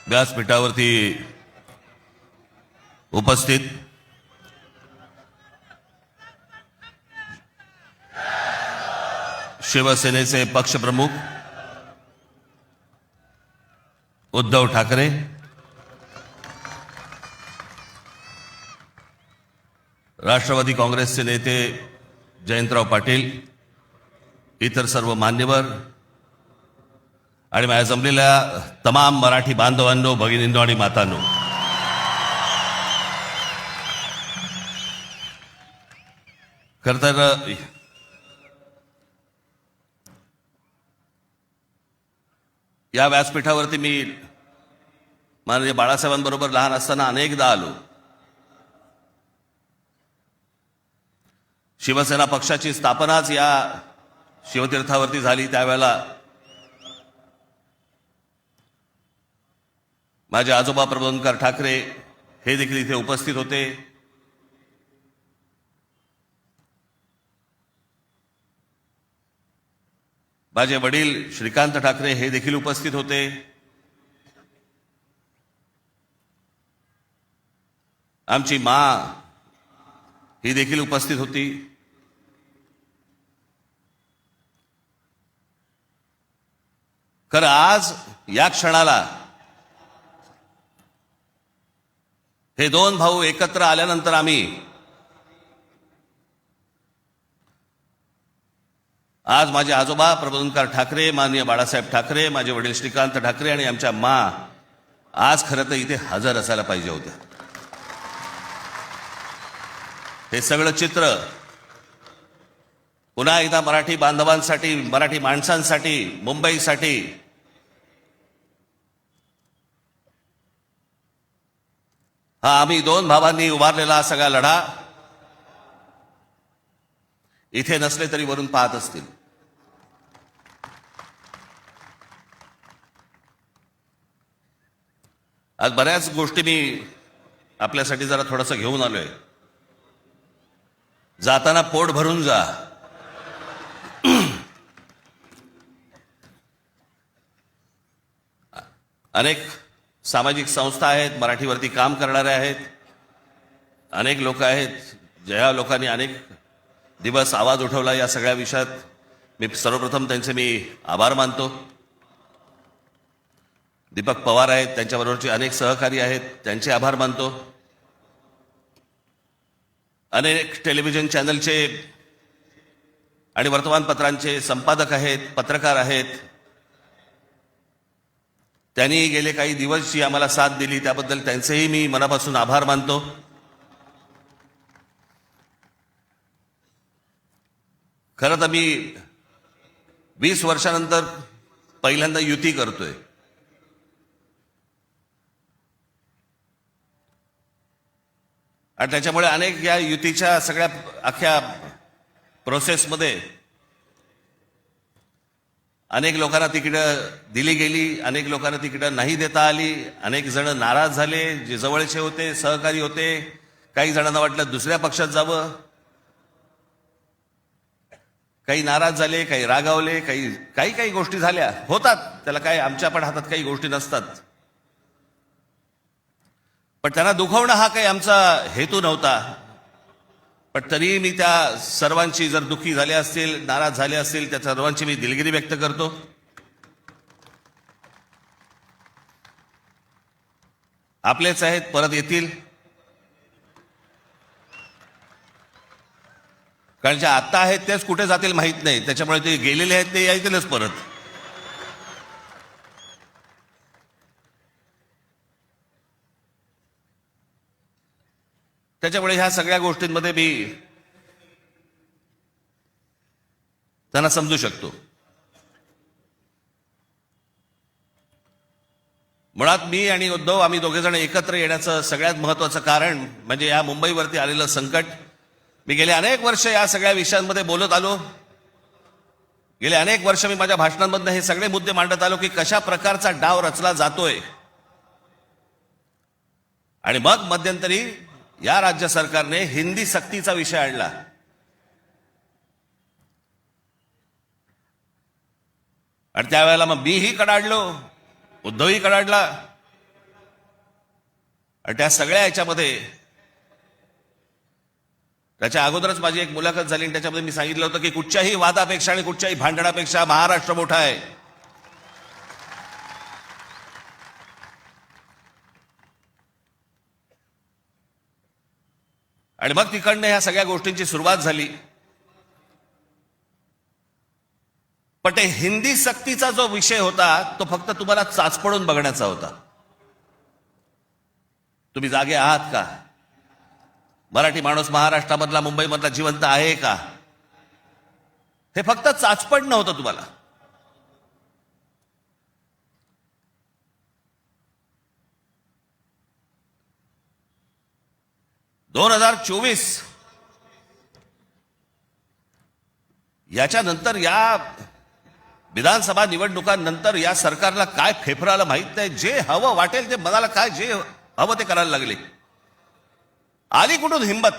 व्यासपीठावरती उपस्थित शिवसेनेचे पक्षप्रमुख उद्धव ठाकरे, राष्ट्रवादी काँग्रेसचे नेते जयंतराव पाटील, इतर सर्व मान्यवर आणि माझ्या जमलेल्या तमाम मराठी बांधवांनो, भगिनींनो आणि मातांनो, खरं तर या व्यासपीठावरती मी माननीय बाळासाहेबांबरोबर लहान असताना अनेकदा आलो. शिवसेना पक्षाची स्थापनाच या शिवतीर्थावरती झाली. त्यावेळेला माझे आजोबा प्रबोधनकार ठाकरे हे देखील इथे उपस्थित होते. माझे वडील श्रीकांत ठाकरे हे देखील उपस्थित होते. आमची माँ ही देखील उपस्थित होती. खरं आज या क्षणाला हे दोन भाऊ एकत्र आल्यानंतर आम्ही आज माझे आजोबा प्रबोधनकार ठाकरे, माननीय बाळासाहेब ठाकरे, माझे वडील श्रीकांत ठाकरे आणि आमच्या माँ आज खरं तर इथे हजर असायला पाहिजे होत्या. हे सगळं चित्र पुन्हा एकदा मराठी बांधवांसाठी, मराठी माणसांसाठी, मुंबईसाठी हा आम्ही दोन भावांनी उभारलेला सगळा लढा इथे नसले तरी वरून पाहत असतील. आज बऱ्याच गोष्टी मी आपल्यासाठी जरा थोडंसं घेऊन आलोय. जाताना पोट भरून जा. अनेक सामाजिक संस्था आहेत, मराठीवरती काम करणारे आहेत, अनेक लोक आहेत, ज्या लोकांनी अनेक दिवस आवाज उठवला या सगळ्या विषयात. मी सर्वप्रथम त्यांचे मी आभार मानतो. दीपक पवार आहेत, त्यांच्याबरोबरचे अनेक सहकारी आहेत, त्यांचे आभार मानतो. अनेक टेलिव्हिजन चॅनलचे आणि वर्तमानपत्रांचे संपादक आहेत, पत्रकार आहेत, त्यांनी गेले काही दिवस जी आम्हाला साथ दिली त्याबद्दल त्यांचेही मी मनापासून आभार मानतो. खरं तर मी 20 वर्षानंतर पहिल्यांदा युती करतोय. आणि त्याच्यामुळे अनेक या युतीच्या सगळ्या अख्ख्या प्रोसेसमध्ये अनेक लोकांना तिकीटं दिली गेली, अनेक लोकांना तिकीटं नाही देता आली, अनेक जण नाराज झाले, जे जवळचे होते, सहकारी होते. काही जणांना वाटलं दुसऱ्या पक्षात जावं, काही नाराज झाले, काही रागावले, काही गोष्टी झाल्या, होतात. त्याला काय, आमच्या पण हातात काही गोष्टी नसतात. पण त्यांना दुखवणं हा काही आमचा हेतू नव्हता. पण तरी मी त्या सर्वांची, जर दुःखी झाले असतील, नाराज झाले असतील, त्या सर्वांची मी दिलगिरी व्यक्त करतो. आपलेच आहेत, परत येतील. कारण जे आत्ता आहेत तेच कुठे जातील माहित नाही. त्याच्यामुळे ते गेलेले आहेत ते येतीलच परत. त्याच्यामुळे ह्या सगळ्या गोष्टींमध्ये मी त्यांना समजू शकतो. मुळात मी आणि उद्धव आम्ही दोघेजण एकत्र येण्याचं सगळ्यात महत्वाचं कारण म्हणजे या मुंबईवरती आलेलं संकट. मी गेले अनेक वर्ष या सगळ्या विषयांमध्ये बोलत आलो. गेले अनेक वर्ष मी माझ्या भाषणांमधून हे सगळे मुद्दे मांडत आलो की कशा प्रकारचा डाव रचला जातोय. आणि मग मध्यंतरी या राज्य सरकारने हिंदी सक्तीचा विषय आणला. आणि त्यावेळेला मग मीही कडाडलो, उद्धवही कडाडला. आणि त्या सगळ्या याच्यामध्ये त्याच्या अगोदरच माझी एक मुलाखत झाली आणि त्याच्यामध्ये मी सांगितलं होतं की कुठच्याही वादापेक्षा आणि कुठच्याही भांडणापेक्षा महाराष्ट्र मोठा आहे. आणि मग तिकडनं ह्या सगळ्या गोष्टींची सुरुवात झाली. पण ते हिंदी सक्तीचा जो विषय होता तो फक्त तुम्हाला चाचपडून बघण्याचा होता. तुम्ही जागे आहात का? मराठी माणूस महाराष्ट्रामधला मुंबईमधला जिवंत आहे का? हे फक्त चाचपडणं होतं तुम्हाला. (2024) याच्यानंतर या विधानसभा निवडणुकांनंतर या सरकारला काय फेफराला माहित नाही. जे हवं वाटेल ते मनाला काय जे हवं ते करायला लागले. आली कुठून हिंमत?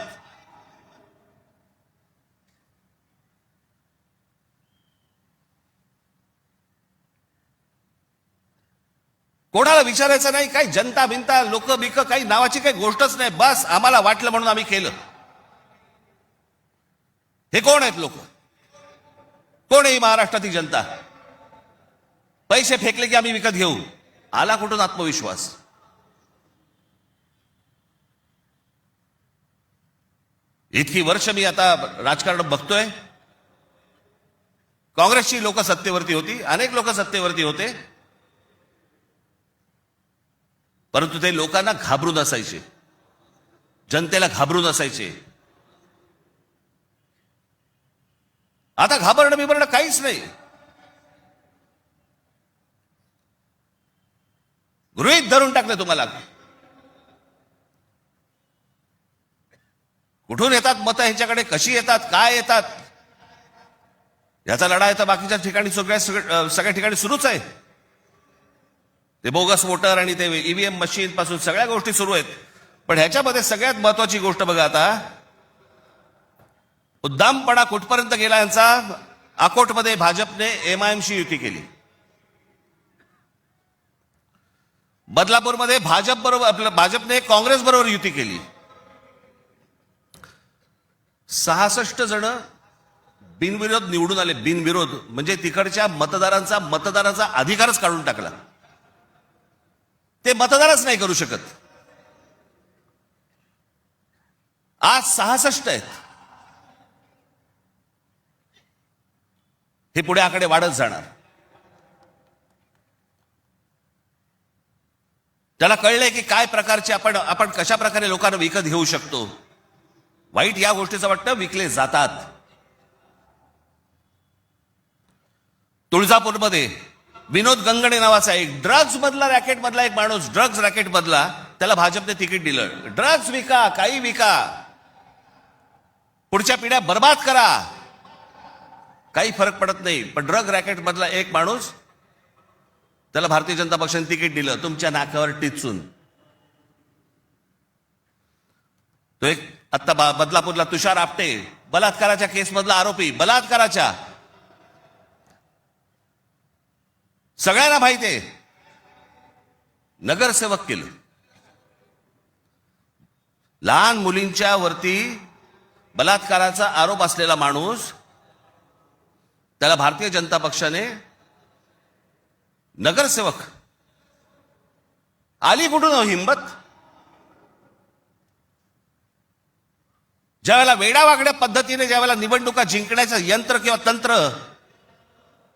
कोणाला विचारायचं नाही. काही जनता बिनता लोक बिक काही नावाची काही गोष्टच नाही. बस आम्हाला वाटलं म्हणून आम्ही केलं. हे कोण आहेत लोक? कोण आहे महाराष्ट्रातील जनता? पैसे फेकले की आम्ही विकत घेऊ. आला कुठून आत्मविश्वास? इतकी वर्ष मी आता राजकारण बघतोय. काँग्रेसची लोक सत्तेवरती होती, अनेक लोक सत्तेवरती होते, परंतु ते लोकांना घाबरून असायचे, जनतेला घाबरून असायचे. आता घाबरणं बिबरणं काहीच नाही. गृहीत धरून टाकलं तुम्हाला. कुठून येतात मतं ह्यांच्याकडे, कशी येतात, काय येतात, याचा लढा तर बाकीच्या ठिकाणी सगळ्या ठिकाणी सुरूच आहे. ते बोगस वोटर आणि ते ईव्हीएम मशीन पासून सगळ्या गोष्टी सुरू आहेत. पण ह्याच्यामध्ये सगळ्यात महत्वाची गोष्ट बघा, आता उद्दामपणा कुठपर्यंत गेला यांचा. अकोटमध्ये भाजपने एमआयएमशी युती केली. बदलापूरमध्ये भाजपने काँग्रेस बरोबर युती केली. 66 जण बिनविरोध निवडून आले. बिनविरोध म्हणजे तिकडच्या मतदारांचा अधिकारच काढून टाकला. ते मतदारच नाही करू शकत. आज 66 आहेत. हे पुढे आकडे वाढत जाणार. त्याला कळलंय की काय प्रकारचे आपण कशा प्रकारे लोकांना विकत घेऊ शकतो. वाईट या गोष्टीचं वाटतं विकले जातात. तुळजापूरमध्ये विनोद गंगणे नावाचा एक ड्रग्ज मधला रॅकेट मधला एक माणूस, ड्रग्ज रॅकेट मधला, त्याला भाजपने तिकीट दिलं. ड्रग्ज विका, काही विका, पुढच्या पिढ्या बर्बाद करा, काही फरक पडत नाही. पण ड्रग रॅकेट मधला एक माणूस, त्याला भारतीय जनता पक्षाने तिकीट दिलं तुमच्या नाकावर टिचून. तो एक आता बदलापूरला तुषार आपटे, बलात्काराच्या केस मधला आरोपी, बलात्काराच्या, सगळ्यांना माहिती आहे, नगरसेवक केलं. लहान मुलींच्या वरती बलात्काराचा आरोप असलेला माणूस, त्याला भारतीय जनता पक्षाने नगरसेवक. आली कुठून हिंमत? ज्यावेळेला वेडावागड्या पद्धतीने ज्यावेळेला निवडणुका जिंकण्याचं यंत्र किंवा तंत्र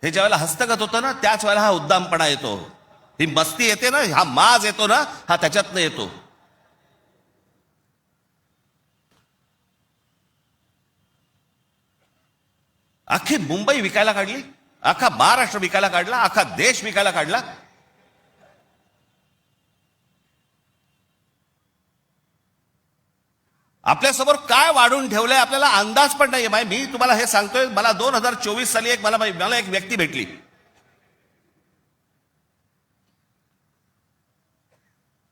हे ज्यावेळेला हस्तगत होतं ना, त्याच वेळेला हा उद्दामपणा येतो, ही मस्ती येते ना, हा माज येतो ना, हा त्याच्यातनं येतो. अख्खी मुंबई विकायला काढली, अख्खा महाराष्ट्र विकायला काढला, अख्खा देश विकायला काढला. आपल्यासमोर काय वाढून ठेवलंय आपल्याला अंदाज पण नाहीये. मी तुम्हाला हे सांगतोय, मला 2024 साली मला एक व्यक्ती भेटली.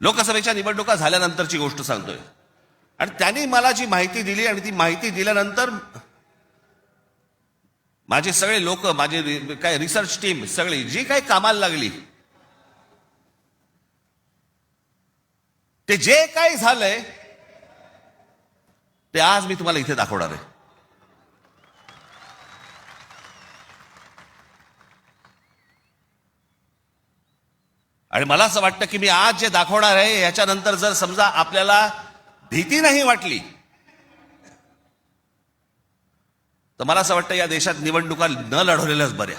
लोकसभेच्या निवडणुका झाल्यानंतरची गोष्ट सांगतोय. आणि त्यांनी मला जी माहिती दिली आणि ती माहिती दिल्यानंतर माझे सगळे लोक, माझे काय रिसर्च टीम सगळी जी काही कामाला लागली, ते जे काही झालंय ते आज मी तुम्हाला इथे दाखवणार आहे. आणि मला असं वाटतं की मी आज जे दाखवणार आहे याच्यानंतर जर समजा आपल्याला भीती नाही वाटली तर मला असं वाटतं या देशात निवडणुका न लढवलेल्याच बऱ्या.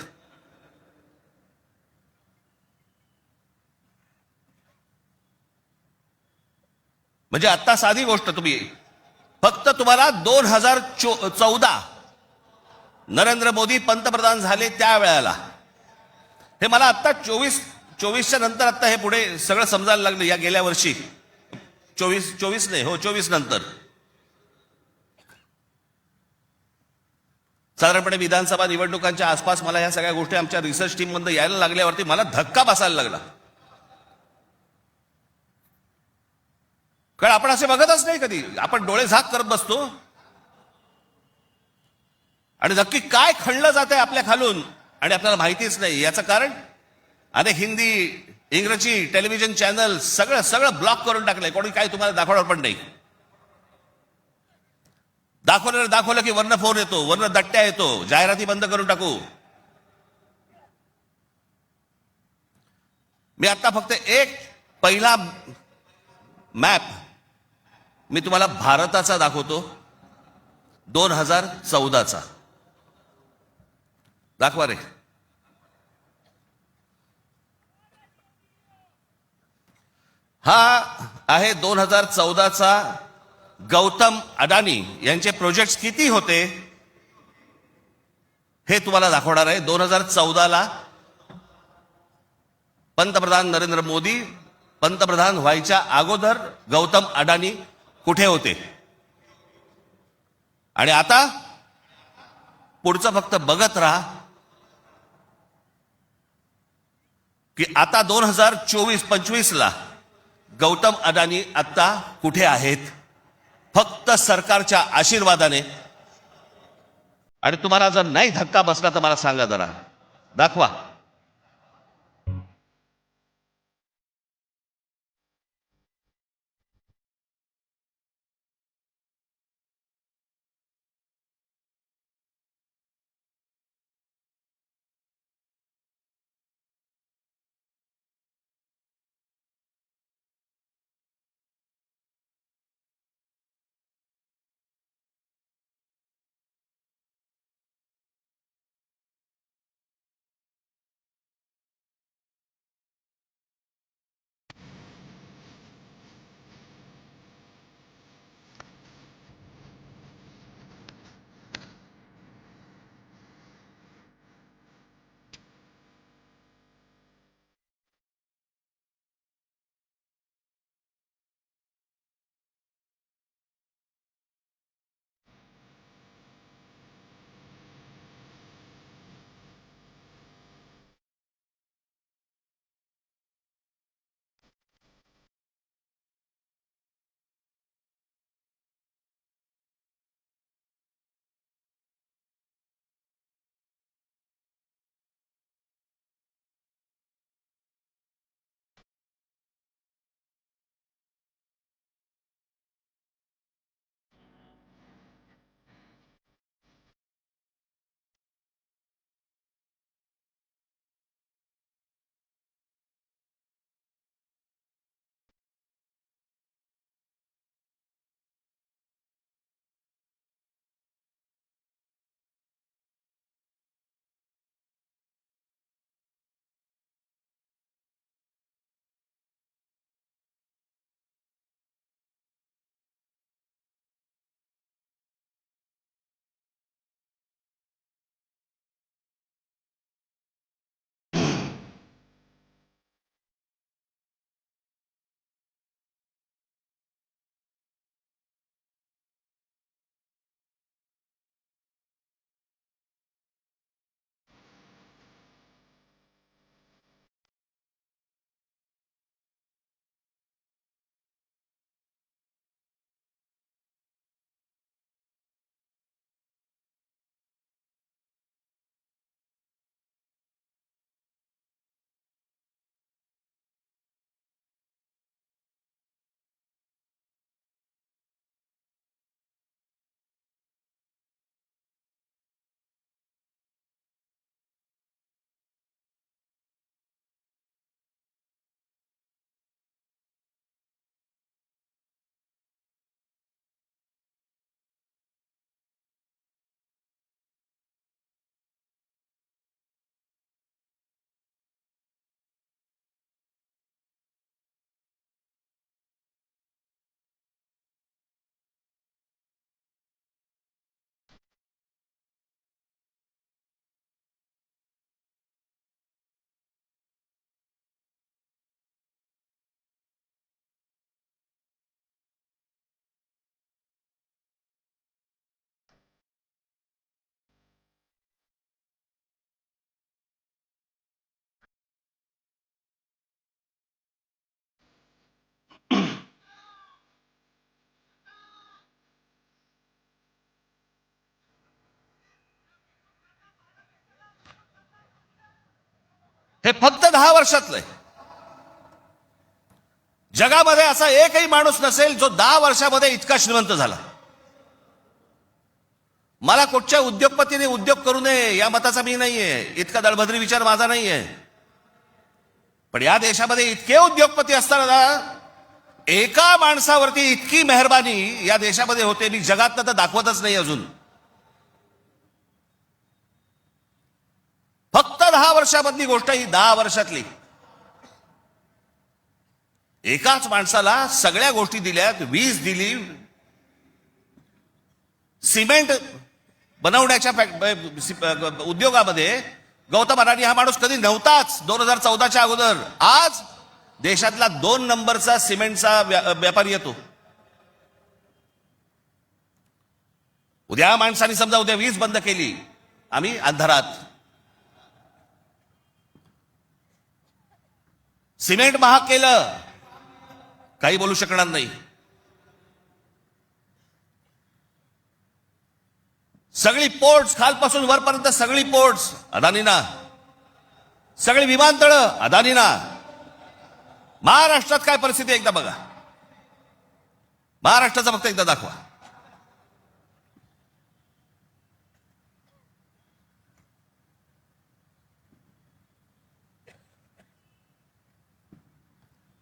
म्हणजे आता साधी गोष्ट, फक्त तुम्हाला 2014 नरेंद्र मोदी पंतप्रधान झाले त्या वेळेला, हे मला आता 24च्या नंतर आता हे पुढे सगळं समजायला लागलं. या गेल्या वर्षी 24 नाही, हो 24 नंतर साधारणपणे विधानसभा निवडणुकांच्या आसपास मला या सगळ्या गोष्टी आमच्या रिसर्च टीम मध्ये यायला लागल्यावरती मला धक्का बसायला लागला. कारण आपण असे बघतच नाही कधी, आपण डोळे झाक करत बसतो आणि नक्की काय खणलं जात आहे आपल्या खालून आणि आपल्याला माहितीच नाही. याचं कारण अनेक हिंदी इंग्रजी टेलिव्हिजन चॅनल सगळं ब्लॉक करून टाकलंय. कोणी काय तुम्हाला दाखवणार पण नाही. दाखवलं की वरनं फोन येतो, वरनं दट्ट्या येतो, जाहिराती बंद करून टाकू. मी आता फक्त एक पहिला मॅप मी तुम्हाला भारताचा दाखवतो, 2014चा. दाखवा रे. हा आहे 2014चा गौतम अडानी यांचे प्रोजेक्ट्स किती होते हे तुम्हाला दाखवणार आहे. 2014ला पंतप्रधान नरेंद्र मोदी पंतप्रधान व्हायच्या अगोदर गौतम अडानी कुठे होते आणि आता पुढचं फक्त बघत राहा की आता 2024-25ला गौतम अडानी आता कुठे आहेत. फक्त सरकारच्या आशीर्वादाने. आणि तुम्हाला जर नाही धक्का बसला तर मला सांगा जरा, दाखवा. हे फक्त 10 वर्षातलंय. जगामध्ये असा एकही माणूस नसेल जो 10 वर्षामध्ये इतका श्रीमंत झाला. मला कुठच्या उद्योगपतीने उद्योग करू नये या मताचा मी नाहीये, इतका दळभद्री विचार माझा नाहीये. पण या देशामध्ये इतके उद्योगपती असताना एका माणसावरती इतकी मेहरबानी या देशामध्ये होते, मी जगात तर दाखवतच नाही अजून. फक्त 10 वर्षामधली गोष्ट, ही 10 वर्षातली. एकाच माणसाला सगळ्या गोष्टी दिल्यात. वीज दिली, सिमेंट बनवण्याच्या उद्योगामध्ये गौतम अडाणी हा माणूस कधी नव्हताच 2014च्या अगोदर. आज देशातला 2 नंबरचा सिमेंटचा व्यापारी येतो. उद्या माणसाने समजा उद्या वीज बंद केली, आम्ही अंधारात. सिमेंट महाग केलं, काही बोलू शकणार नाही. सगळी पोर्ट्स खालपासून वरपर्यंत सगळी पोर्ट्स अदानीना, सगळी विमानतळं अदानीना. महाराष्ट्रात काय परिस्थिती एकदा बघा, महाराष्ट्राचा फक्त एकदा दाखवा.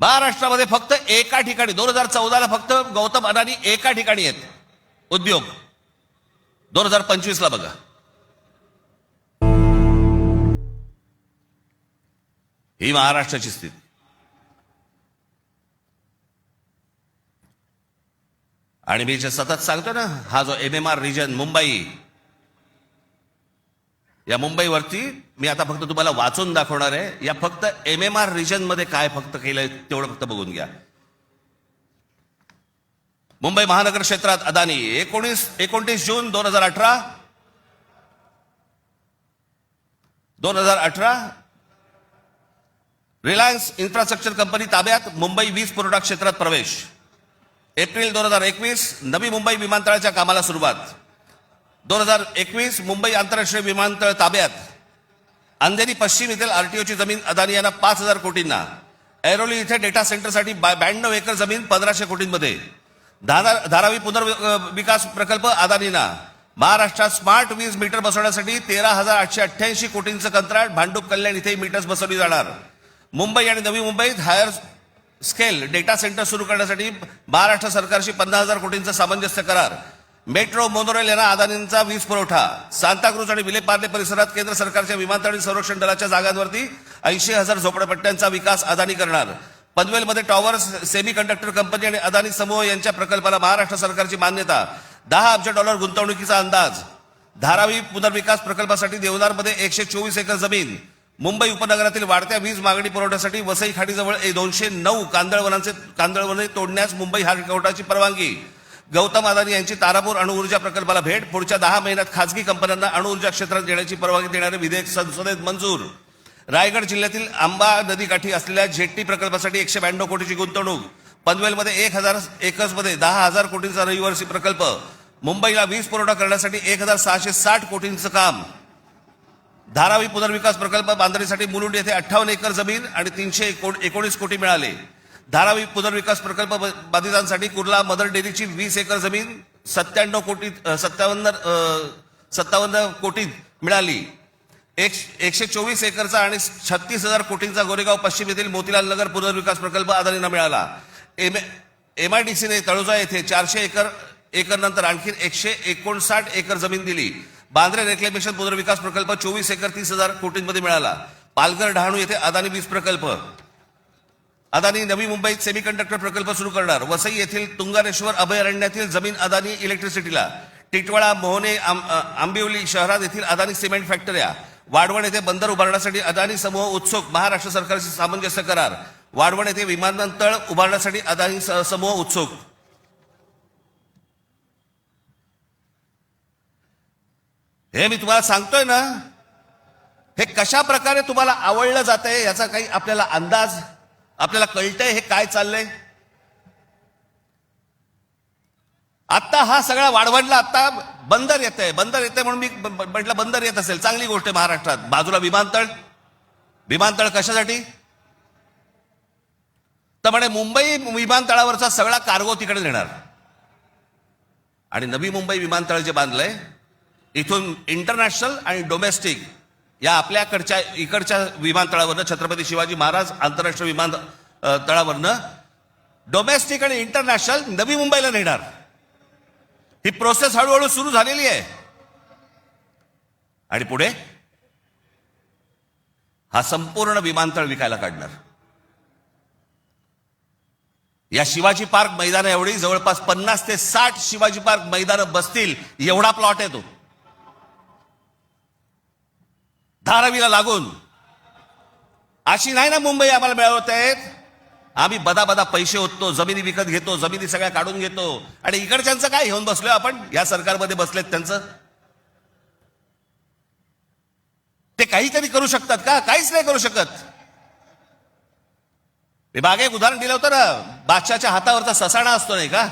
महाराष्ट्रामध्ये फक्त एका ठिकाणी 2014ला फक्त गौतम अडाणी एका ठिकाणी आहेत उद्योग. 2025ला बघा, ही महाराष्ट्राची स्थिती. आणि मी जे सतत सांगतो ना, हा जो MMR रिजन मुंबई, या मुंबईवरती मी आता फक्त तुम्हाला वाचून दाखवणार आहे. या फक्त MMR रिजन मध्ये काय फक्त केलंय तेवढं फक्त बघून घ्या. मुंबई महानगर क्षेत्रात अदानी 29 जून 2018 रिलायन्स इन्फ्रास्ट्रक्चर कंपनी ताब्यात मुंबई वीज पुरवठा क्षेत्रात प्रवेश. एप्रिल 2021 नवी मुंबई विमानतळाच्या कामाला सुरुवात. 2021 मुंबई आंतरराष्ट्रीय विमानतळ ताब्यात. अंधेरी पश्चिम येथील RTOची जमीन अदानी यांना 5,000 कोटींना. ऐरोली इथे डेटा सेंटरसाठी 92 एकर जमीन 1,500 कोटींमध्ये. धारावी पुनर्विकास प्रकल्प अदानींना. महाराष्ट्रात स्मार्ट वीज मीटर बसवण्यासाठी 13,888 कोटींचं कंत्राट. भांडूप कल्याण इथे मीटर्स बसवली जाणार. मुंबई आणि नवी मुंबईत हायर स्केल डेटा सेंटर सुरू करण्यासाठी महाराष्ट्र सरकारशी 50,000 कोटींचा सामंजस्य करार. मेट्रो मोनोरेल यांना अदानींचा वीज पुरवठा. सांताक्रूज आणि विलेपार्ले परिसरात केंद्र सरकारच्या विमानतळ आणि संरक्षण दलाच्या जागांवरती 80,000 झोपडपट्ट्यांचा विकास अदानी करणार. पनवेलमध्ये टॉवर्स सेमी कंडक्टर कंपनी आणि अदानी समूह यांच्या प्रकल्पाला महाराष्ट्र सरकारची मान्यता. $10 अब्ज गुंतवणुकीचा अंदाज. धारावी पुनर्विकास प्रकल्पासाठी देवनारमध्ये 124 एकर जमीन. मुंबई उपनगरातील वाढत्या वीज मागणी पुरवठ्यासाठी वसई खाडीजवळ 209 कांदळवने तोडण्यास मुंबई हायकोर्टाची परवानगी. गौतम अदानी यांची तारापूर अणुऊर्जा प्रकल्पाला भेट. पुढच्या 10 महिन्यात खासगी कंपन्यांना अणुऊर्जा क्षेत्रात देण्याची परवानगी देणारे विधेयक संसदेत मंजूर. रायगड जिल्ह्यातील आंबा नदीकाठी असलेल्या जेट्टी प्रकल्पासाठी 192 कोटीची गुंतवणूक. पनवेलमध्ये 1,000 एकर्समध्ये 10,000 कोटींचा रहिवासी प्रकल्प. मुंबईला वीज पुरवठा करण्यासाठी 1,660 कोटींचं काम. धारावी पुनर्विकास प्रकल्प बांधणीसाठी मुलुंड येथे 58 एकर जमीन आणि 319 कोटी मिळाले. धारावी पुनर्विकास प्रकल्प बाधितांसाठी कुर्ला मदर डेअरीची 20 एकर जमीन 57 कोटीत मिळाली. 124 एकरचा आणि 36,000 कोटींचा गोरेगाव पश्चिम येथील मोतीलाल नगर पुनर्विकास प्रकल्प अदानींना मिळाला. MIDCने तळोजा येथे 400 एकर नंतर आणखी 159 एकर जमीन दिली. बांद्रे रेक्लेमेशन पुनर्विकास प्रकल्प 24 एकर 30,000 कोटींमध्ये मिळाला. पालघर डहाणू येथे अदानी वीज प्रकल्प. अदानी नवी मुंबईत सेमीकंडक्टर प्रकल्प सुरू करणार. वसई येथील तुंगारेश्वर अभयारण्यातील जमीन अदानी इलेक्ट्रिसिटीला. टिटवाळा मोहने आंबिवली शहरात येथील अदानी सिमेंट फॅक्टऱ्या. वाढवण येथे बंदर उभारण्यासाठी अदानी समूह उत्सुक. महाराष्ट्र सरकारशी सामंजस्य करार. वाढवण येथे विमानतळ उभारण्यासाठी अदानी समूह उत्सुक. हे मी तुम्हाला सांगतोय ना, हे कशा प्रकारे तुम्हाला आवडलं जातंय याचा काही आपल्याला अंदाज, आपल्याला कळतंय हे काय चाललंय. आता हा सगळा वाढवणला आता बंदर येतंय म्हणून मी म्हटलं बंदर येत असेल चांगली गोष्ट आहे. महाराष्ट्रात बाजूला विमानतळ, विमानतळ कशासाठी? तर म्हणे मुंबई विमानतळावरचा सगळा कार्गो तिकडे नेणार आणि नवी मुंबई विमानतळ जे बांधलंय इथून इंटरनॅशनल आणि डोमेस्टिक या आपल्याकडच्या इकडच्या विमानतळावरनं छत्रपती शिवाजी महाराज आंतरराष्ट्रीय विमानतळावरनं डोमेस्टिक आणि इंटरनॅशनल नवी मुंबईला नेणार. ही प्रोसेस हळूहळू सुरू झालेली आहे आणि पुढे हा संपूर्ण विमानतळ विकायला काढणार. या शिवाजी पार्क मैदान एवढी जवळपास 50 ते 60 शिवाजी पार्क मैदानं बसतील एवढा प्लॉट आहे तो, धारावीला लागून. अशी नाही ना मुंबई आम्हाला मिळवत आहेत. आम्ही बदा पैसे होतो, जमिनी विकत घेतो, जमिनी सगळ्या काढून घेतो आणि इकडच्यांचं काय घेऊन बसलोय आपण? या सरकारमध्ये बसलेत त्यांचं ते काही कधी करू शकतात का? काहीच नाही करू शकत. मी मागे एक उदाहरण दिलं होतं ना, बादशाच्या हातावरचा ससाणा असतो नाही का,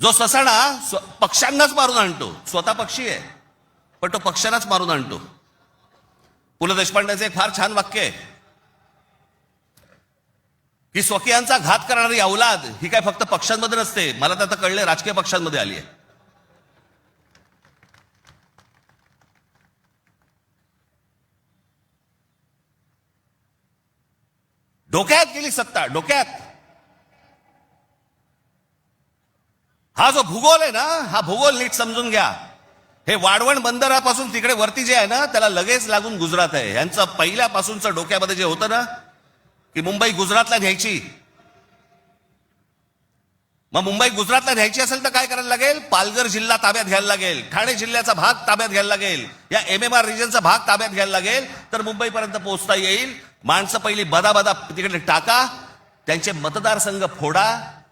जो ससाणा पक्ष्यांनाच मारून आणतो. स्वतः पक्षी आहे पण तो पक्ष्यांनाच मारून आणतो. पु ल देशपांडेचं एक फार छान वाक्य आहे की स्वकीयांचा घात करणारी औलाद ही काय फक्त पक्षांमध्ये नसते, मला तर आता कळले राजकीय पक्षांमध्ये आली आहे. डोक्यात गेली सत्ता, डोक्यात. हा जो भूगोल आहे ना, हा भूगोल नीट समजून घ्या. हे वाढवण बंदरापासून तिकडे वरती जे आहे ना त्याला लगेच लागून गुजरात आहे. यांचं पहिल्यापासूनचं डोक्यामध्ये जे होतं ना की मुंबई गुजरातला न्यायची, मग मुंबई गुजरातला न्यायची असेल तर काय करायला लागेल? पालघर जिल्हा ताब्यात घ्यायला लागेल, ठाणे जिल्ह्याचा भाग ताब्यात घ्यायला लागेल, या MMR रिजनचा भाग ताब्यात घ्यायला लागेल, तर मुंबईपर्यंत पोहोचता येईल. माणसं पहिली बदा तिकडे टाका, त्यांचे मतदारसंघ फोडा,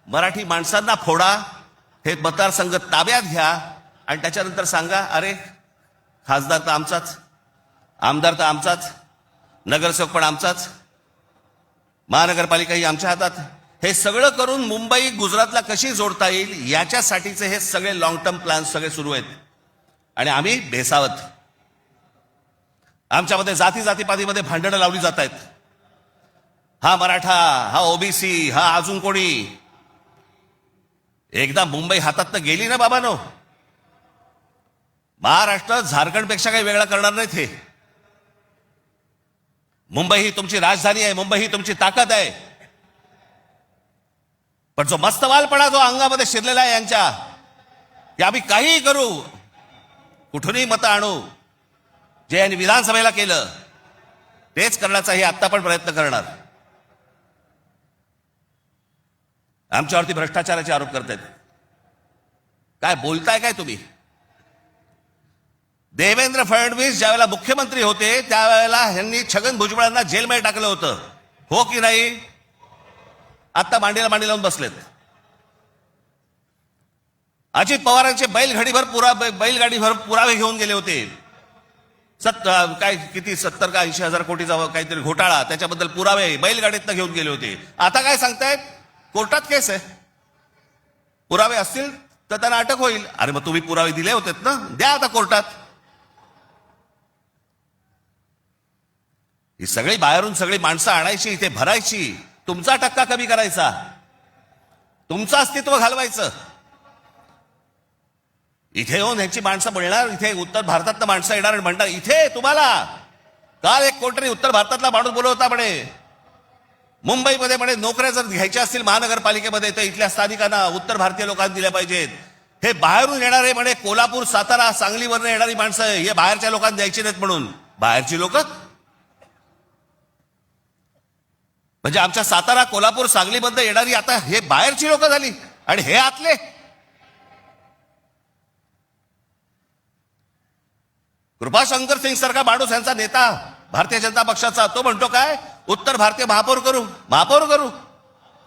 मराठी माणसांना फोडा, हे मतदारसंघ ताब्यात घ्या आणि त्याच्यानंतर सांगा अरे खासदार तर आमचाच, आमदार तर आमचाच, नगरसेवक पण आमचाच, महानगरपालिकाही आमच्या हातात. हे सगळं करून मुंबई गुजरातला कशी जोडता येईल याच्यासाठीचे हे सगळे लॉंग टर्म प्लॅन सगळे सुरू आहेत. आणि आम्ही बेसावत, आमच्यामध्ये जातीपातीमध्ये भांडणं लावली जात आहेत. हा मराठा, हा ओबीसी, हा अजून कोणी. एकदा मुंबई हातात तर गेली ना बाबांनो, महाराष्ट्र झारखंडपेक्षा काही वेगळा करणार नाहीत. हे मुंबई ही तुमची राजधानी आहे, मुंबई ही तुमची ताकद आहे. पण जो मस्तवालपणा जो अंगामध्ये शिरलेला आहे यांच्या, की आम्ही काहीही करू, कुठूनही मतं आणू, जे यांनी विधानसभेला केलं तेच करण्याचा हे आत्ता पण प्रयत्न करणार. आमच्यावरती भ्रष्टाचाराचे आरोप करतायत. काय बोलताय काय तुम्ही? देवेंद्र फडणवीस ज्यावेळेला मुख्यमंत्री होते त्यावेळेला यांनी छगन भुजबळांना जेलमध्ये टाकलं होतं, हो की नाही? आता मांडीला मांडी लावून बसलेत. अजित पवारांचे बैलगाडीभर पुरावे घेऊन गेले होते. काय किती 70 का 80 हजार कोटीचा काहीतरी घोटाळा, त्याच्याबद्दल पुरावे बैलगाडीतनं घेऊन गेले होते. आता काय सांगतायत? कोर्टात केस आहे, पुरावे असतील तर त्यांना अटक होईल. अरे मग तुम्ही पुरावे दिले होते ना, द्या आता कोर्टात. ही सगळी बाहेरून सगळी माणसं आणायची, इथे भरायची, तुमचा टक्का कमी करायचा, तुमचं अस्तित्व घालवायचं. इथे येऊन ह्याची माणसं बोलणार, इथे उत्तर भारतातलं माणसं येणार आणि म्हणणार इथे तुम्हाला. काल एक कोणतरी उत्तर भारतातला माणूस बोलत होता म्हणे, मुंबईमध्ये म्हणे नोकऱ्या जर घ्यायच्या असतील महानगरपालिकेमध्ये तर इथल्या स्थानिकांना, उत्तर भारतीय लोकांना दिल्या पाहिजेत. हे बाहेरून येणारे म्हणे कोल्हापूर, सातारा, सांगलीवरनं येणारी माणसं हे बाहेरच्या लोकांना द्यायची नाहीत म्हणून. बाहेरची लोक म्हणजे आमच्या सातारा, कोल्हापूर, सांगलीमध्ये येणारी आता हे बाहेरची लोक झाली आणि हे आतले. कृपाशंकर सिंग सारखा माणूस यांचा नेता भारतीय जनता पक्षाचा, तो म्हणतो काय उत्तर भारतीय महापौर करू.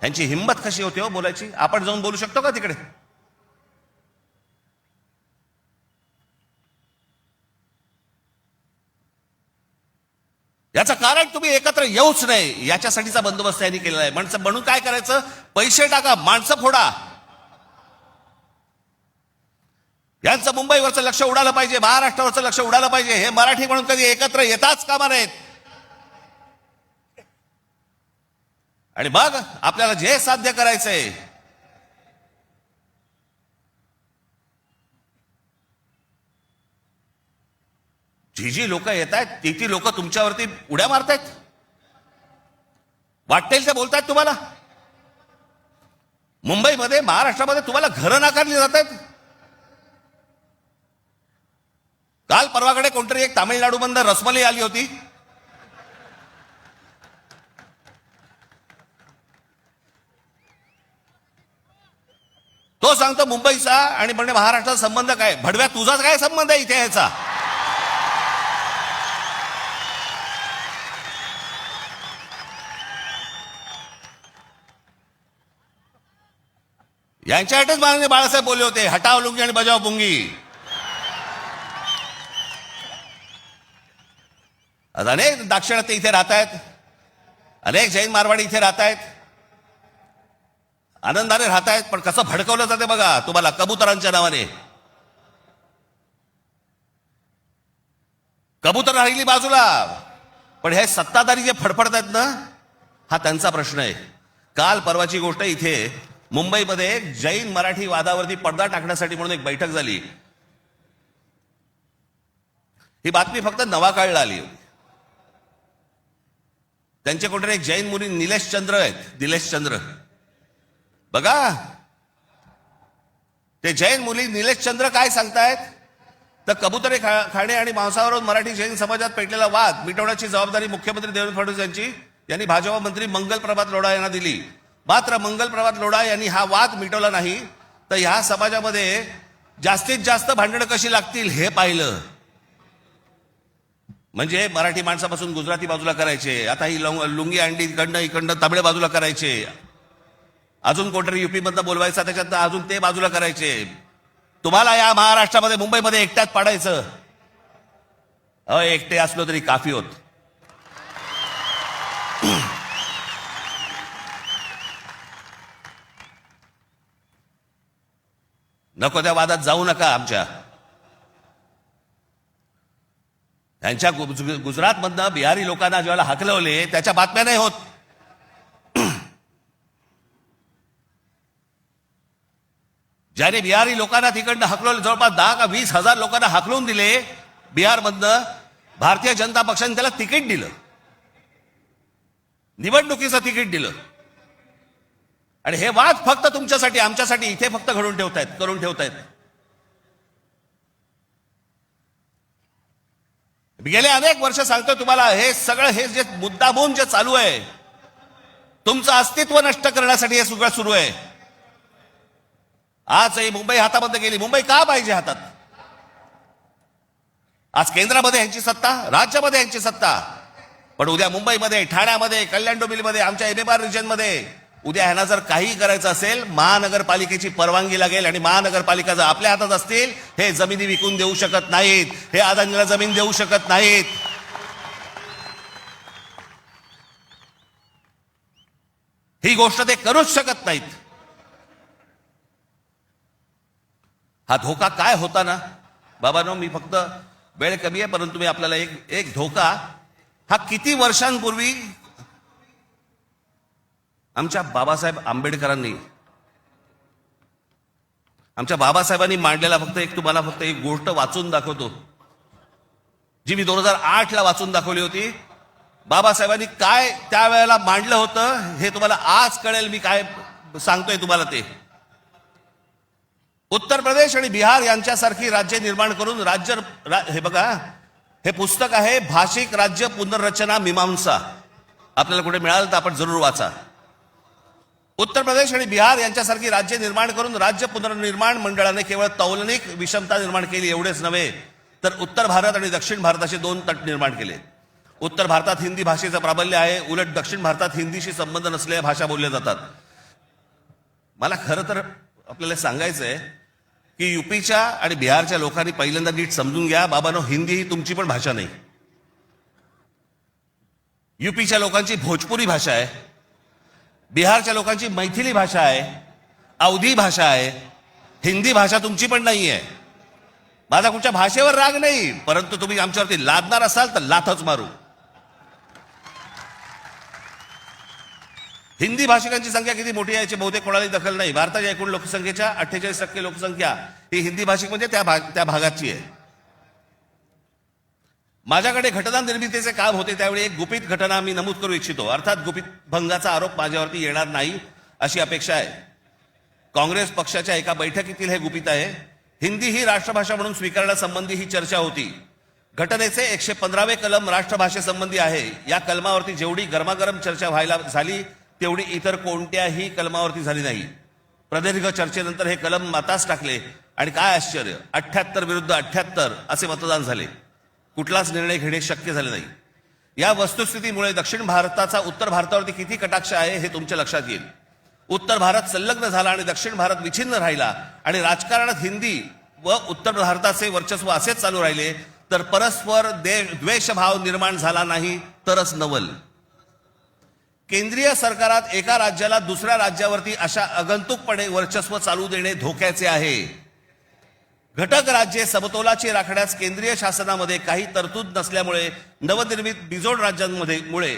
यांची हिंमत कशी होती हो बोलायची? आपण जाऊन बोलू शकतो का तिकडे? याचं कारण तुम्ही एकत्र येऊच नाही याच्यासाठीचा बंदोबस्त यांनी केलेला आहे. म्हणून काय करायचं? पैसे टाका, माणसं फोडा. यांचं मुंबईवरचं लक्ष उडालं पाहिजे, महाराष्ट्रावरचं लक्ष उडालं पाहिजे. हे मराठी म्हणून कधी एकत्र येताच कामा नयेत. आणि मग आपल्याला जे साध्य करायचंय जी लोक येत आहेत ती लोक तुमच्यावरती उड्या मारतायत, वाटेल ते बोलतायत तुम्हाला. मुंबईमध्ये, महाराष्ट्रामध्ये तुम्हाला घरं नाकारली जात आहेत. काल परवाकडे कोणतरी एक तामिळनाडूमधून रसमलाई आली होती. तो सांगतो मुंबईचा आणि म्हणजे महाराष्ट्राचा संबंध काय. भडव्या, तुझाच काय संबंध आहे इथे याचा. यांच्यासाठीच माननीय बाळासाहेब बोलले होते, हटाव लुंगी आणि बजाव पुंगी. अनेक दाक्षिणात्य इथे राहत आहेत, अनेक जैन मारवाडी इथे राहत आहेत, आनंदाने राहत आहेत. पण कसं भडकवलं जाते बघा तुम्हाला कबुतरांच्या नावाने. कबूतर राहिली बाजूला, पण हे सत्ताधारी जे फडफडत आहेत ना, हा त्यांचा प्रश्न आहे. काल परवाची गोष्ट, इथे मुंबईमध्ये जैन मराठी वादावरती पडदा टाकण्यासाठी म्हणून एक बैठक झाली. ही बातमी फक्त नवाकाळला आली होती. त्यांचे कोणतरी एक जैन मुली निलेश चंद्र आहेत, निलेश चंद्र बघा. ते जैन मुली निलेश चंद्र काय सांगतायत तर कबुतरे खाणे आणि मांसावरून मराठी जैन समाजात पेटलेला वाद मिटवण्याची जबाबदारी मुख्यमंत्री देवेंद्र फडणवीस यांनी भाजपा मंत्री मंगल प्रभात लोढा यांना दिली. मात्र मंगल प्रभात लोढा यांनी हा वाद मिटवला नाही, तर ह्या समाजामध्ये जास्तीत जास्त भांडणं कशी लागतील हे पाहिलं. म्हणजे मराठी माणसापासून गुजराती बाजूला करायचे, आता ही लुंगी अंडी इकडनं तमिळ बाजूला करायचे, अजून कोणतरी युपी मधनं बोलवायचा त्याच्यात अजून ते बाजूला करायचे. तुम्हाला या महाराष्ट्रामध्ये, मुंबईमध्ये एकट्यात पाडायचं. एकटे असलो तरी काफी होत. नको त्या वादात जाऊ नका. आमच्या त्यांच्या गुजरातमधनं बिहारी लोकांना ज्यावेळेला हाकलवले त्याच्या बातम्या नाही होत. ज्याने बिहारी लोकांना तिकडनं हाकलवले, जवळपास 10 का 20 हजार लोकांना हाकलून दिले बिहारमधनं, भारतीय जनता पक्षाने त्याला तिकीट दिलं, निवडणुकीचं तिकीट दिलं. आणि हे वाद फक्त तुमच्यासाठी, आमच्यासाठी इथे फक्त करून ठेवतायत. गेले अनेक वर्ष सांगतोय तुम्हाला, हे सगळं हे जे मुद्दामून जे चालू आहे, तुमचं अस्तित्व नष्ट करण्यासाठी हे सगळं सुरू आहे. आज ही मुंबई हातामध्ये गेली. मुंबई का पाहिजे हातात? आज केंद्रामध्ये यांची सत्ता, राज्यामध्ये यांची सत्ता, पण उद्या मुंबईमध्ये, ठाण्यामध्ये, कल्याण डोंबिवलीमध्ये, आमच्या MMR रिजनमध्ये उद्या ह्यांना जर काही करायचं असेल, महानगरपालिकेची परवानगी लागेल. आणि महानगरपालिका जर आपल्या हातात असतील, हे जमिनी विकून देऊ शकत नाहीत, हे अदानीला जमीन देऊ शकत नाहीत. ही गोष्ट ते करूच शकत नाहीत. हा धोका काय होता ना बाबांनो, मी फक्त वेळ कमी आहे परंतु मी आपल्याला एक धोका, हा किती वर्षांपूर्वी आमच्या बाबासाहेब आंबेडकरांनी, आमच्या बाबासाहेबांनी मांडलेला तुम्हाला फक्त एक गोष्ट वाचून दाखवतो, जी मी 2008 ला वाचून दाखवली होती. बाबासाहेबांनी काय त्यावेळेला मांडलं होतं हे तुम्हाला आज कळेल. मी काय सांगतोय तुम्हाला ते. उत्तर प्रदेश आणि बिहार यांच्यासारखी राज्य निर्माण करून हे बघा, हे पुस्तक आहे भाषिक राज्य पुनर्रचना मीमांसा. आपल्याला कुठे मिळालं तर आपण जरूर वाचा. उत्तर प्रदेश आणि बिहार यांच्यासारखी राज्य निर्माण करून राज्य पुनर्निर्माण मंडळाने केवळ तौलनिक विषमता निर्माण केली एवढेच नव्हे, तर उत्तर भारत आणि दक्षिण भारताचे 2 तट निर्माण केले. उत्तर भारतात हिंदी भाषेचं प्राबल्य आहे, उलट दक्षिण भारतात हिंदीशी संबंध नसलेल्या भाषा बोलल्या जातात. मला खरं तर आपल्याला सांगायचंय की युपीच्या आणि बिहारच्या लोकांनी पहिल्यांदा नीट समजून घ्या, बाबांनो, हिंदी ही तुमची पण भाषा नाही. युपीच्या लोकांची भोजपुरी भाषा आहे, बिहारच्या लोकांची मैथिली भाषा आहे, अवधी भाषा आहे. हिंदी भाषा तुमची पण नाही आहे. माझा कुठच्या भाषेवर राग नाही, परंतु तुम्ही आमच्यावरती लादणार असाल तर लाथच मारू. हिंदी भाषिकांची संख्या किती मोठी आहे याची बहुतेक कोणालाही दखल नाही. भारताच्या एकूण लोकसंख्येच्या 48% लोकसंख्या ही हिंदी भाषिक म्हणजे त्या भागाची आहे. माझ्याकडे घटना निर्मितीचे काम होते त्यावेळी एक गुपित घटना मी नमूद करू इच्छितो. अर्थात गुपित भंगाचा आरोप माझ्यावरती येणार नाही अशी अपेक्षा आहे. काँग्रेस पक्षाच्या एका बैठकीतील हे गुपित आहे. हिंदी ही राष्ट्रभाषा म्हणून स्वीकारण्यासंबंधी ही चर्चा होती. घटनेचे 115वे कलम राष्ट्रभाषेसंबंधी आहे. या कलमावरती जेवढी गरमागरम चर्चा व्हायला झाली तेवढी इतर कोणत्याही कलमावरती झाली नाही. प्रदीर्घ चर्चेनंतर हे कलम मातास टाकले आणि काय आश्चर्य, 78 विरुद्ध 78 असे मतदान झाले. कुठलाच निर्णय घेणे शक्य झाले नाही. या वस्तुस्थितीमुळे दक्षिण भारताचा उत्तर भारतावरती किती कटाक्ष आहे हे तुमच्या लक्षात येईल. उत्तर भारत संलग्न झाला आणि दक्षिण भारत विच्छिन्न राहिला आणि राजकारणात हिंदी व उत्तर भारताचे वर्चस्व असेच चालू राहिले तर परस्पर द्वेषभाव निर्माण झाला नाही तरच नवल. केंद्रीय सरकारात एका राज्याला दुसऱ्या राज्यावरती अशा आगंतुकपणे वर्चस्व चालू देणे धोक्याचे आहे. घटक राज्ये समतोलाची राखण्यास केंद्रीय शासनामध्ये काही तरतूद नसल्यामुळे नवनिर्मित बिजोड राज्यांमुळे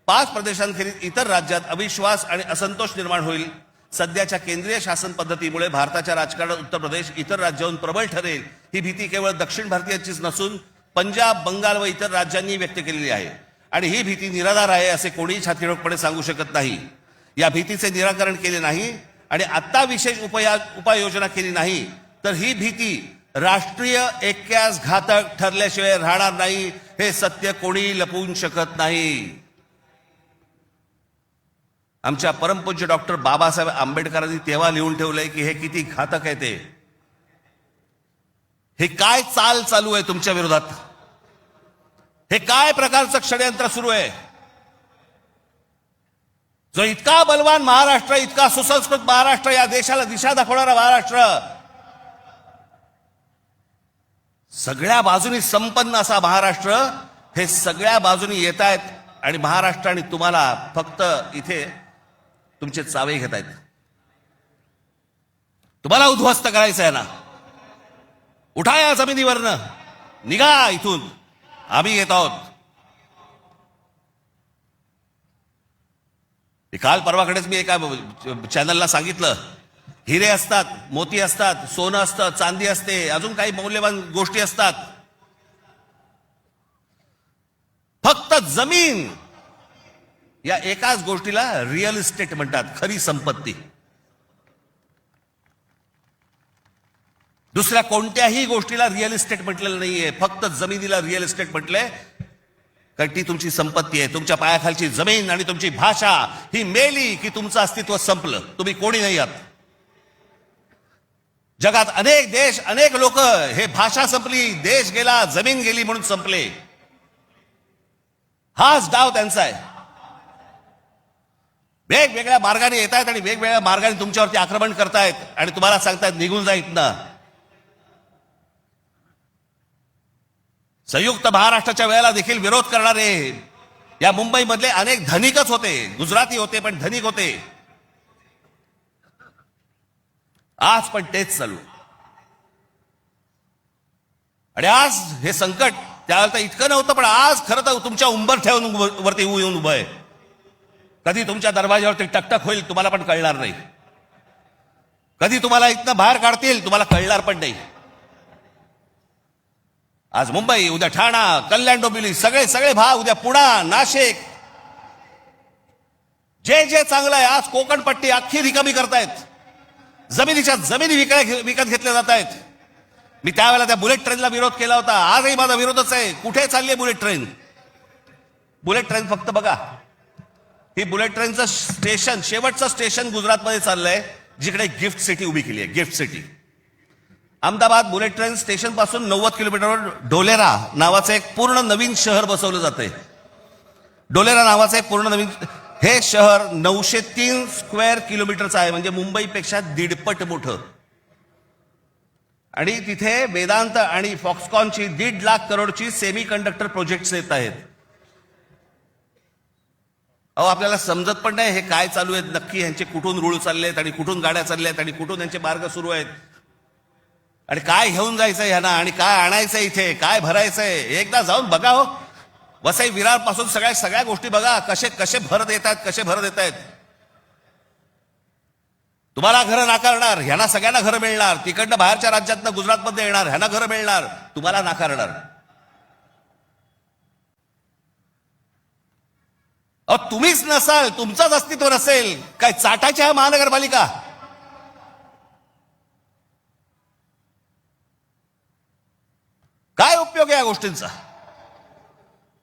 5 प्रदेशांखेरीज इतर राज्यात अविश्वास आणि असंतोष निर्माण होईल. सध्याच्या केंद्रीय शासन पद्धतीमुळे भारताच्या राजकारणात उत्तर प्रदेश इतर राज्यांहून प्रबळ ठरेल ही भीती केवळ दक्षिण भारतीयांचीच नसून पंजाब, बंगाल व इतर राज्यांनी व्यक्त केलेली आहे आणि ही भीती निराधार आहे असे कोणीही छातीरोखपणे सांगू शकत नाही. या भीतीचे निराकरण केले नाही आणि आता विशेष उपाययोजना केली नाही तर ही भीती राष्ट्रीय ऐक्यास घातक ठरल्याशिवाय राहणार नाही. हे सत्य कोणी लपवू शकत नाही. आमच्या परमपूज्य डॉक्टर बाबासाहेब आंबेडकरांनी तेव्हा लिहून ठेवलंय की हे किती घातक आहे ते. हे काय चाल चालू आहे तुमच्या विरोधात, हे काय प्रकारचं षडयंत्र सुरू आहे. जो इतका बलवान महाराष्ट्र, इतका सुसंस्कृत महाराष्ट्र, या देशाला दिशा दाखवणारा महाराष्ट्र, सगळ्या बाजूनी संपन्न असा महाराष्ट्र, हे सगळ्या बाजूनी येत आहेत आणि महाराष्ट्र आणि तुम्हाला फक्त इथे तुमचे चावे घेत आहेत. तुम्हाला उद्ध्वस्त करायचं आहे ना. उठा या जमिनीवरनं, निघा इथून, आम्ही येत आहोत. काल परवाकडेच मी एका चॅनलला सांगितलं, हिरे असतात, मोती असतात, सोनं असतं, चांदी असते, अजून काही मौल्यवान गोष्टी असतात. फक्त जमीन या एकाच गोष्टीला रिअल इस्टेट म्हणतात, खरी संपत्ती. दुसऱ्या कोणत्याही गोष्टीला रिअल इस्टेट म्हटलेलं नाहीये, फक्त जमिनीला रिअल इस्टेट म्हटलंय. कारण ती तुमची संपत्ती आहे. तुमच्या पायाखालची जमीन आणि तुमची भाषा ही मेली की तुमचं अस्तित्व संपलं, तुम्ही कोणी नाही आहात. जगात अनेक देश, अनेक लोक हे भाषा संपली, देश गेला, जमीन गेली म्हणून संपले. हाच डाव त्यांचा आहे. वेगवेगळ्या मार्गाने येत आहेत आणि वेगवेगळ्या मार्गाने तुमच्यावरती आक्रमण करतायत आणि तुम्हाला सांगतायत निघून जा इथनं. संयुक्त महाराष्ट्राच्या वेळेला देखील विरोध करणारे या मुंबईमधले अनेक धनिकच होते, गुजराती होते पण धनिक होते. आज पण तेच चालू. आणि आज हे संकट त्यावेळेला इतकं नव्हतं, पण आज खरं तर तुमच्या उंबरठ्यावरून वरती येऊन उभं आहे. कधी तुमच्या दरवाजावरती टकटक होईल तुम्हाला पण कळणार नाही. कधी तुम्हाला इथनं बाहेर काढतील तुम्हाला कळणार पण नाही. आज मुंबई, उद्या ठाणा, कल्याण, डोंबिवली, सगळे सगळे भाग, उद्या पुणा, नाशिक, जे जे चांगलं आहे, आज कोकणपट्टी अख्खी रिकामी करतायत. जमिनीच्या जमिनी विकत घेतल्या जात आहेत. मी त्यावेळेला त्या बुलेट ट्रेनला विरोध केला होता. आजही माझा विरोधच आहे. कुठे चालली आहे बुलेट ट्रेन? बुलेट ट्रेन फक्त बघा, ही बुलेट ट्रेनचं स्टेशन, शेवटचं स्टेशन गुजरातमध्ये चाललंय, जिकडे गिफ्ट सिटी उभी केली आहे. Gift city Ahmedabad bullet train station पासून 90 किलोमीटरवर ढोलेरा नावाचं एक पूर्ण नवीन शहर बसवलं जातंय. ढोलेरा नावाचं एक पूर्ण नवीन, हे शहर 903 स्क्वेअर किलोमीटरचं आहे, म्हणजे मुंबईपेक्षा 1.5 मोठं. आणि तिथे वेदांत आणि फॉक्सकॉनची 1.5 लाख करोडची सेमी कंडक्टर प्रोजेक्ट्स येत आहेत. अहो, आपल्याला समजत पण नाही हे काय चालू आहेत नक्की. ह्यांचे कुठून रूळ चालले आहेत आणि कुठून गाड्या चालल्या आहेत आणि कुठून यांचे मार्ग सुरू आहेत. आणि काय घेऊन जायचंय ह्यांना आणि काय आणायचंय इथे, काय भरायचंय, एकदा जाऊन बघा हो. वसई विरार पासून सगळ्या गोष्टी बघा, कसे कसे भर देतात, कसे भर देत आहेत. तुम्हाला घरं नाकारणार, ह्यांना सगळ्यांना घरं मिळणार. तिकडनं बाहेरच्या राज्यातनं गुजरातमध्ये येणार, ह्यांना घरं मिळणार, तुम्हाला नाकारणार. तुम्हीच नसाल, तुमचंच अस्तित्व नसेल, काय चाटायची आहे महानगरपालिका? काय उपयोग आहे या गोष्टींचा?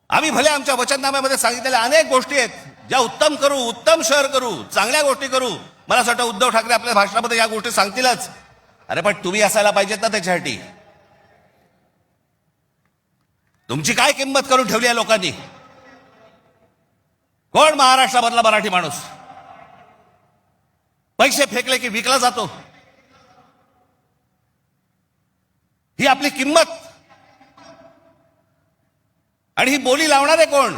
आम्ही भले आमच्या वचननाम्यामध्ये सांगितलेल्या अनेक गोष्टी आहेत ज्या उत्तम करू, उत्तम शहर करू, चांगल्या गोष्टी करू. मला असं वाटतं उद्धव ठाकरे आपल्या भाषणामध्ये या गोष्टी सांगतीलच. अरे पण तुम्ही असायला पाहिजेत ना त्याच्यासाठी. तुमची काय किंमत करून ठेवली आहे लोकांनी? कोण महाराष्ट्रामधला मराठी माणूस पैसे फेकले की विकला जातो? ही आपली किंमत. आणि ही बोली लावणारे कोण?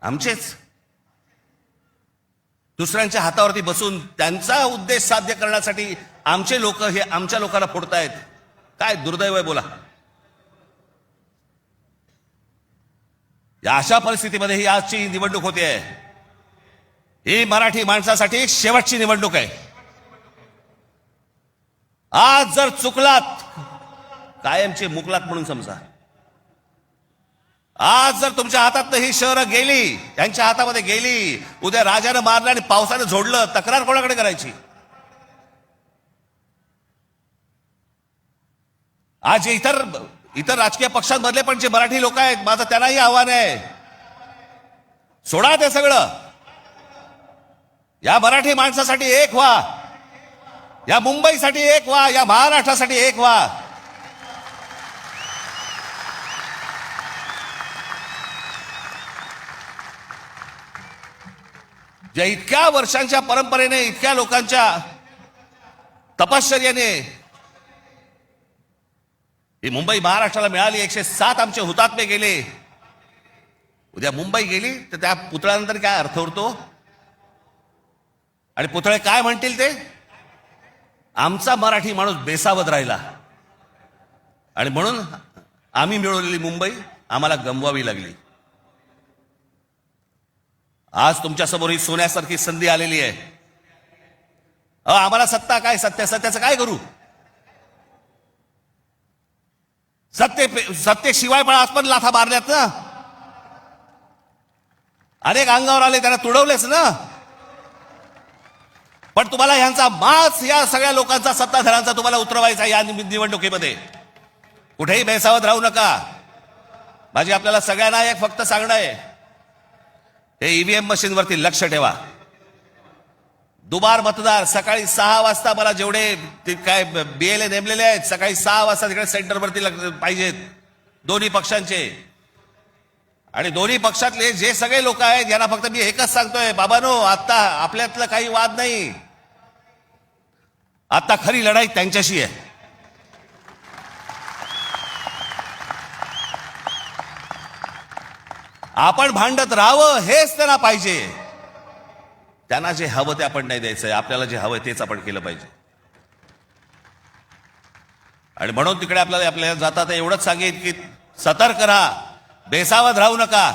आमचेच. दुसऱ्यांच्या हातावरती बसून त्यांचा उद्देश साध्य करण्यासाठी आमचे लोक हे आमच्या लोकांना फोडतायत. काय दुर्दैव आहे बोला. या अशा परिस्थितीमध्ये ही आजची निवडणूक होते. ही मराठी माणसासाठी शेवटची निवडणूक आहे. आज जर चुकलात, कायमचे मुकलात म्हणून समजा. आज जर तुमच्या हातात ही शहरं गेली, त्यांच्या हातामध्ये गेली, उद्या राजानं मारलं आणि पावसानं झोडलं, तक्रार कोणाकडे करायची? आज इतर राजकीय पक्षांमधले पण जे मराठी लोक आहेत, माझं त्यांनाही आव्हान आहे, सोडा ते सगळं. या मराठी माणसासाठी एक व्हा, या मुंबईसाठी एक व्हा, या महाराष्ट्रासाठी एक व्हा. ज्या इतक्या वर्षांच्या परंपरेने, इतक्या लोकांच्या तपश्चर्याने ही मुंबई महाराष्ट्राला मिळाली. 107 आमचे हुतात्मे गेले. उद्या मुंबई गेली तर त्या पुतळ्यानंतर काय अर्थ उरतो? आणि पुतळे काय म्हणतील ते? आमचा मराठी माणूस बेसावध राहिला आणि म्हणून आम्ही मिळवलेली मुंबई आम्हाला गमवावी लागली. आज तुमच्या समोर ही सोन्यासारखी संधी आलेली आहे. आम्हाला सत्ता काय, सत्याचं काय करू? सत्तेशिवाय पण आज पण लाथा मारल्यात ना. अनेक अंगावर आले, त्यांना तुडवलेच ना. पण तुम्हाला ह्यांचा माच, या सगळ्या लोकांचा, सत्ताधाऱ्यांचा तुम्हाला उतरवायचा या निवडणुकीमध्ये. कुठेही बेसावध राहू नका. माझी आपल्याला सगळ्यांना एक फक्त सांगणं आहे, हे ईव्हीएम मशीनवरती लक्ष ठेवा. दुबार मतदार सकाळी 6 वाजता, मला जेवढे काय बीएलए नेमलेले आहेत, सकाळी 6 वाजता तिकडे सेंटरवरती पाहिजेत दोन्ही पक्षांचे. आणि दोन्ही पक्षातले जे सगळे लोक आहेत यांना फक्त मी एकच सांगतोय, बाबांनो, आता आपल्यातलं काही वाद नाही. आता खरी लढाई त्यांच्याशी आहे. आपण भांडत राहावं हेच त्यांना पाहिजे. त्यांना जे हवं ते आपण नाही द्यायचंय. आपल्याला जे हवं तेच आपण केलं पाहिजे. आणि म्हणून तिकडे आपल्याला जातात एवढंच सांगेन की सतर्क राहा, बेसावध राहू नका.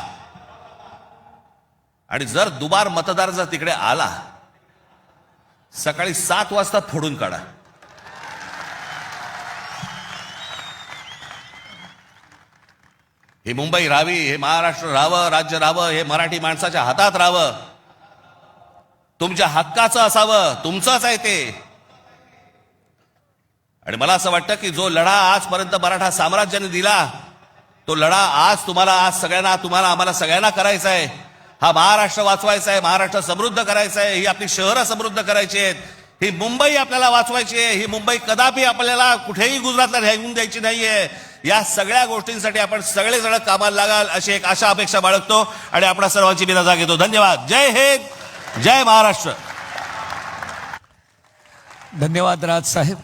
आणि जर दुबार मतदार जर तिकडे आला, सकाळी 7 वाजता फोडून काढा. ही मुंबई राहावी, हे महाराष्ट्र राहावं, राज्य राहावं, हे मराठी माणसाच्या हातात राहावं, तुमच्या हक्काचं असावं, तुमचंच आहे ते. आणि मला असं वाटतं की जो लढा आजपर्यंत मराठा साम्राज्याने दिला, तो लढा आज तुम्हाला, आज सगळ्यांना, तुम्हाला, आम्हाला सगळ्यांना करायचा आहे. हा महाराष्ट्र वाचवायचा आहे, महाराष्ट्र समृद्ध करायचा आहे, ही आपली शहरं समृद्ध करायची आहेत, ही मुंबई आपल्याला वाचवायची आहे. ही मुंबई कदापि आपल्याला कुठेही गुजरातला घेऊन द्यायची नाहीये. या सगळ्या गोष्टींसाठी आपण सगळेजण कामाला लागाल अशी एक आशा अपेक्षा बाळगतो आणि आपल्या सर्वांची मी रजा घेतो. धन्यवाद. जय हिंद, जय महाराष्ट्र. धन्यवाद राज साहेब.